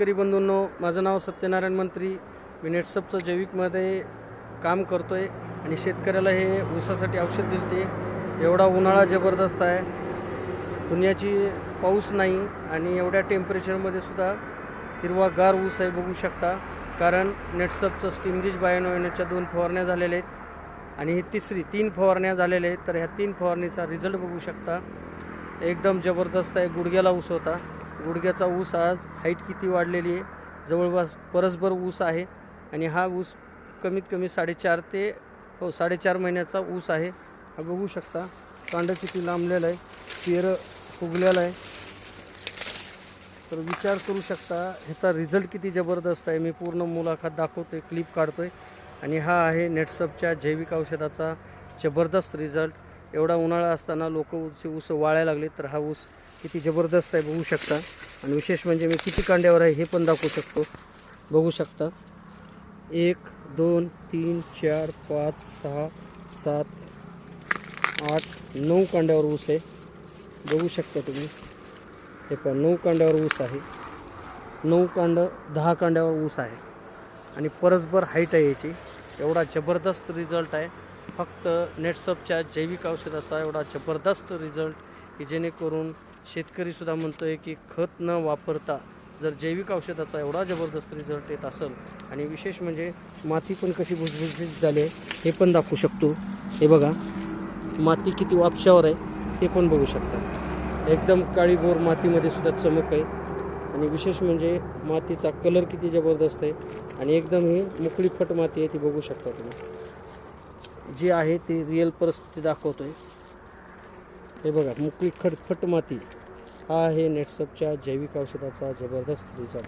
शेतकरी बंधूंनो, माझं नाव सत्यनारायण मंत्री. मी नेटसपचं जैविकमध्ये काम करतो आहे आणि शेतकऱ्याला हे ऊसासाठी औषध दिलते. एवढा उन्हाळा जबरदस्त आहे, पुण्याची पाऊस नाही आणि एवढ्या टेम्परेचरमध्ये सुद्धा हिरवागार ऊस आहे, बघू शकता. कारण नेटसपचं स्टीमरीज बायोनोच्या 2 फवारण्या झालेल्या आहेत आणि ही तिसरी 3 फवारण्या झालेल्या आहेत. तर ह्या 3 फवारणीचा रिझल्ट बघू शकता, एकदम जबरदस्त आहे. गुडघ्याला ऊस होता, गुडघ्याचा ऊस आज हाईट किती वाढलेली आहे, जवळपास परसभर ऊस आहे. आणि हा ऊस कमीत कमी 4.5 महिन्याचा ऊस आहे. हा बघू शकता, कांड किती लांबलेलं आहे, पेरं फुगलेलं आहे. तर विचार करू शकता ह्याचा रिझल्ट किती जबरदस्त आहे. मी पूर्ण मुलाखत दाखवतोय, क्लिप काढतोय आणि हा आहे नेटसपच्या जैविक औषधाचा जबरदस्त रिझल्ट. एवढा उन्हाळा असताना लोक ऊस वाळायला लागले, तर हा ऊस किती जबरदस्त आहे बघू शकता. आणि विशेष म्हणजे मी किती कांड्यावर आहे हे पण दाखवू शकतो, बघू शकता. 1 2 3 4 5 6 7 8 9 कांड्यावर ऊस आहे, बघू शकता तुम्ही. हे पण 9 कांड्यावर ऊस आहे, 9 कांड 10 कांड्यावर ऊस आहे आणि परसभर हाईट आहे याची. एवढा जबरदस्त रिझल्ट आहे फक्त नेटसपच्या जैविक औषधाचा, एवढा जबरदस्त रिझल्ट की जेणेकरून शेतकरीसुद्धा म्हणतो आहे की खत न वापरता जर जैविक औषधाचा एवढा जबरदस्त रिझल्ट येत असेल. आणि विशेष म्हणजे माती पण कशी भुसभुशीत झाली आहे हे पण दाखवू शकतो. हे बघा, माती किती वापशावर आहे हे पण बघू शकता. एकदम काळीभोर मातीमध्ये सुद्धा चमक आहे. आणि विशेष म्हणजे मातीचा कलर किती जबरदस्त आहे आणि एकदम ही मोकळी फट माती आहे, ती बघू शकता तुम्ही. जी आहे ती रिअल परिस्थिती दाखवतोय. हे बघा, मोकळी फट माती. हा आहे नेटसपच्या जैविक औषधाचा जबरदस्त रिझल्ट.